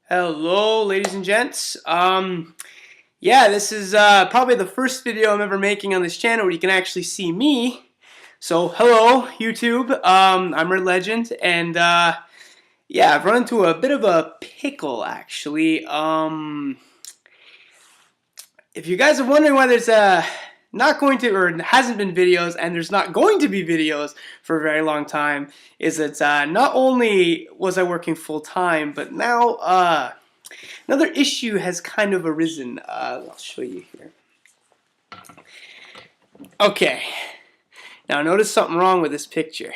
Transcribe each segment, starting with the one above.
Hello, ladies and gents. Yeah, this is probably the first video I'm ever making on this channel where you can actually see me. So, hello, YouTube. I'm Red Legend, and yeah, I've run into a bit of a pickle, actually. If you guys are wondering why there's not going to, or hasn't been videos, and there's not going to be videos for a very long time, is that not only was I working full time, but now another issue has kind of arisen. I'll show you here. Okay, now notice something wrong with this picture.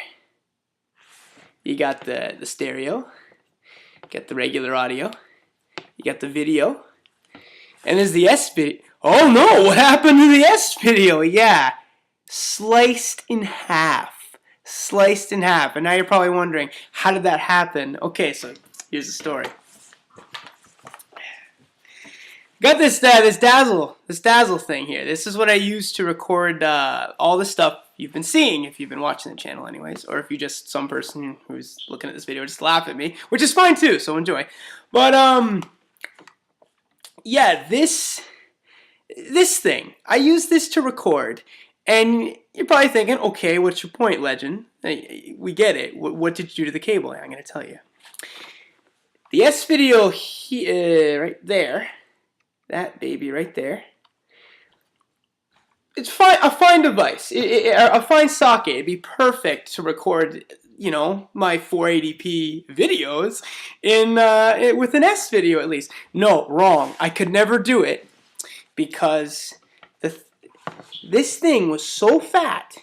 You got the stereo, you got the regular audio, you got the video, and there's the S video. Oh no, what happened to the S video? Yeah, sliced in half. Sliced in half. And now you're probably wondering, how did that happen? Okay, so here's the story. Got this Dazzle thing here. This is what I use to record all the stuff you've been seeing if you've been watching the channel anyways, or if you're just some person who's looking at this video just laugh at me, which is fine too, so enjoy. But yeah, this thing, I use this to record, and you're probably thinking, okay, what's your point, Legend? We get it. What did you do to the cable? I'm going to tell you. The S video here, right there, that baby right there, it's fine, a fine device, a fine socket. It'd be perfect to record, you know, my 480p videos in with an S video at least. No, wrong. I could never do it because this thing was so fat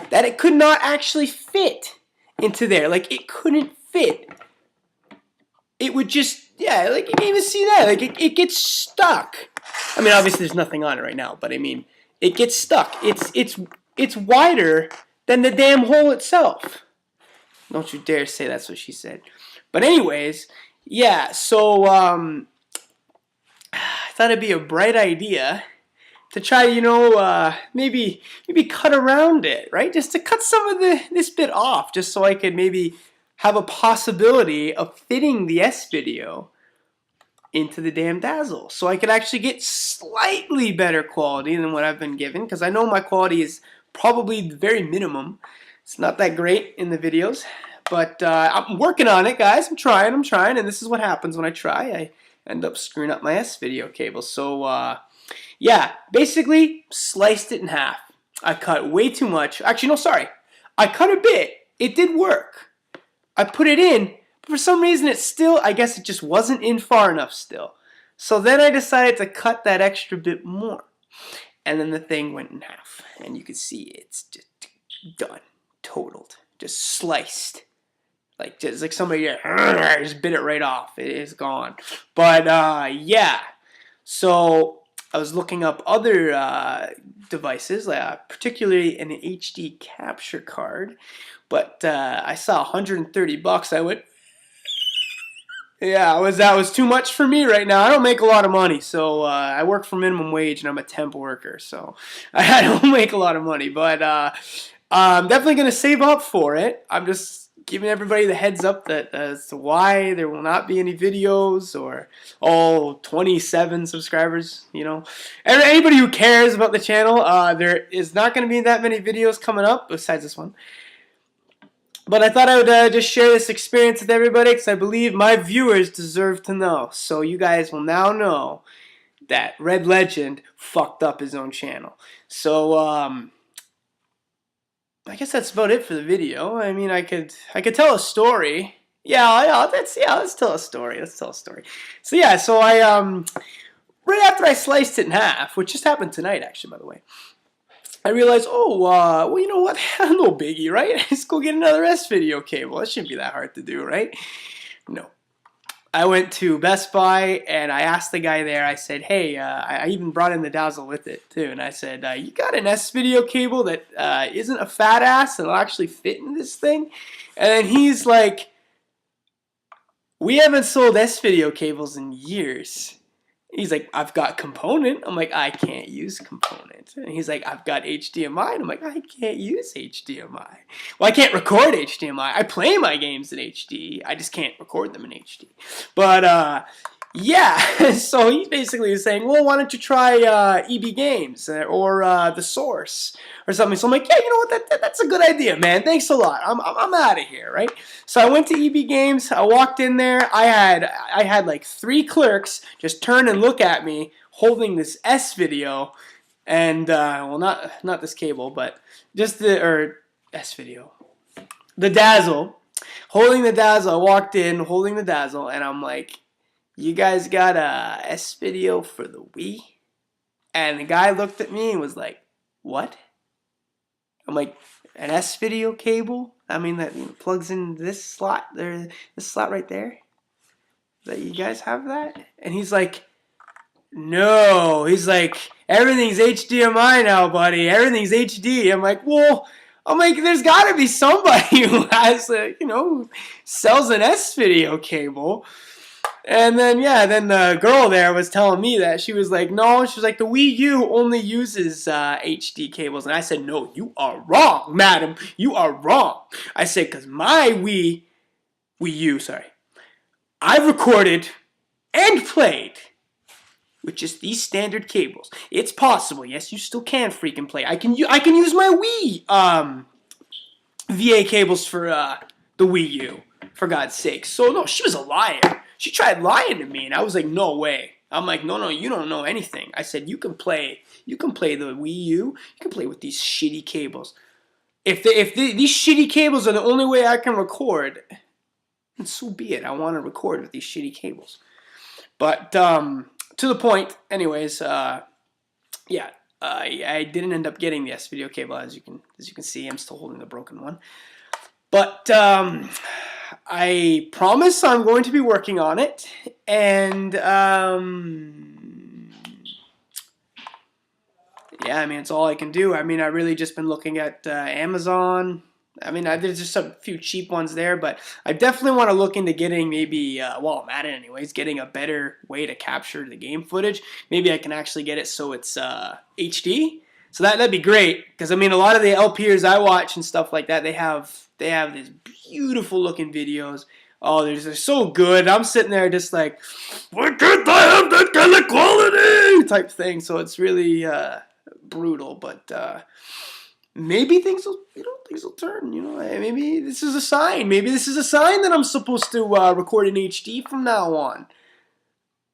that it could not actually fit into there. Like, it couldn't fit. It would just, yeah, like, you can't even see that. Like, it gets stuck. I mean, obviously there's nothing on it right now, but I mean, it gets stuck. It's wider than the damn hole itself. Don't you dare say that's what she said. But anyways, yeah, so I thought it'd be a bright idea to try, you know, maybe cut around it, right? Just to cut some of this bit off, just so I could maybe have a possibility of fitting the S video into the damn Dazzle, so I could actually get slightly better quality than what I've been given, because I know my quality is probably the very minimum. It's not that great in the videos, but I'm working on it, guys. I'm trying, and this is what happens when I try. I end up screwing up my S video cable. So yeah, basically sliced it in half. I cut way too much. Actually, no, sorry. I cut a bit. It did work. I put it in, but for some reason it still, I guess it just wasn't in far enough still. So then I decided to cut that extra bit more. And then the thing went in half. And you can see it's just done. Totaled. Just sliced. Like, just like somebody just bit it right off. It is gone. But yeah. So I was looking up other devices, particularly an HD capture card. But I saw $130. I went, yeah, that was too much for me right now. I don't make a lot of money, so I work for minimum wage, and I'm a temp worker, so I don't make a lot of money. But I'm definitely going to save up for it. I'm just giving everybody the heads up that as to why there will not be any videos, or all 27 subscribers, you know. Anybody who cares about the channel, there is not going to be that many videos coming up besides this one. But I thought I would just share this experience with everybody, because I believe my viewers deserve to know. So you guys will now know that Red Legend fucked up his own channel. So I guess that's about it for the video. I mean, I could tell a story. Yeah, let's tell a story. Let's tell a story. So yeah, so I right after I sliced it in half, which just happened tonight, actually, by the way, I realized, oh, well, you know what? No biggie, right? Just go get another S video cable. That shouldn't be that hard to do, right? No. I went to Best Buy, and I asked the guy there, I said, hey, I even brought in the Dazzle with it, too. And I said, you got an S video cable that isn't a fat ass that'll actually fit in this thing? And then he's like, we haven't sold S video cables in years. He's like, I've got component. I'm like, I can't use component. And he's like, I've got HDMI. And I'm like, I can't use HDMI. Well, I can't record HDMI. I play my games in HD. I just can't record them in HD. But, yeah, so he basically was saying, well, why don't you try EB Games or The Source or something. So I'm like, yeah, you know what, that's a good idea, man. Thanks a lot. I'm out of here, right? So I went to EB Games. I walked in there. I had like 3 clerks just turn and look at me holding this S video, and well, not this cable, but just the S video, the Dazzle, holding the Dazzle. I walked in holding the Dazzle, and I'm like, you guys got a S video for the Wii? And the guy looked at me and was like, what? I'm like, an S video cable? I mean, that plugs in this slot there, this slot right there? That you guys have that? And he's like, no. He's like, everything's HDMI now, buddy. Everything's HD. I'm like, well, there's got to be somebody who has sells an S video cable. And then, yeah, then the girl there was telling me that. She was like, no, she was like, the Wii U only uses HD cables. And I said, no, you are wrong, madam. You are wrong. I said, because my Wii U, I've recorded and played with just these standard cables. It's possible. Yes, you still can freaking play. I can use my Wii VA cables for the Wii U, for God's sake. So, no, she was a liar. She tried lying to me, and I was like, no way. I'm like, no, you don't know anything. I said, you can play the Wii U. You can play with these shitty cables. If these shitty cables are the only way I can record, then so be it. I want to record with these shitty cables. But to the point, anyways. Yeah, I didn't end up getting the S video cable, as you can see. I'm still holding the broken one. But I promise I'm going to be working on it, and yeah, I mean, it's all I can do. I mean, I've really just been looking at Amazon. I mean, there's just a few cheap ones there, but I definitely want to look into getting maybe, well, I'm at it anyways, getting a better way to capture the game footage. Maybe I can actually get it so it's HD. So that'd be great, because I mean, a lot of the LPers I watch and stuff like that, they have these beautiful looking videos. Oh, they're so good. I'm sitting there just like, why can't I have that kind of quality type thing? So it's really brutal, but maybe things will turn. Maybe this is a sign. Maybe this is a sign that I'm supposed to record in HD from now on.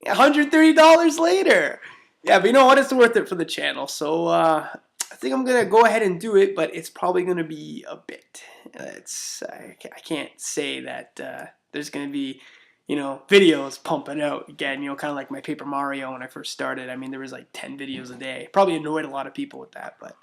$130 later. Yeah, but you know what? It's worth it for the channel. So I think I'm gonna go ahead and do it, but it's probably gonna be a bit. I can't say that there's gonna be videos pumping out again. Kind of like my Paper Mario when I first started. I mean, there was like 10 videos a day. Probably annoyed a lot of people with that, but.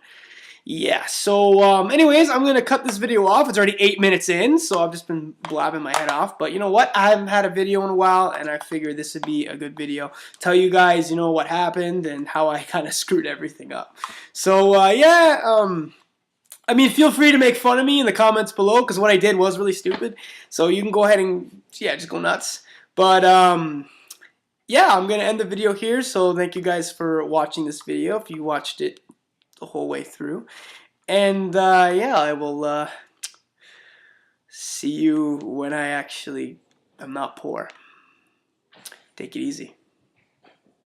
Yeah, so anyways, I'm going to cut this video off. It's already 8 minutes in, so I've just been blabbing my head off. But you know what? I haven't had a video in a while, and I figured this would be a good video. Tell you guys, what happened and how I kind of screwed everything up. So, yeah, I mean, feel free to make fun of me in the comments below, because what I did was really stupid. So you can go ahead and, yeah, just go nuts. But, yeah, I'm going to end the video here. So thank you guys for watching this video, if you watched it the whole way through. And yeah, I will see you when I actually am not poor. Take it easy.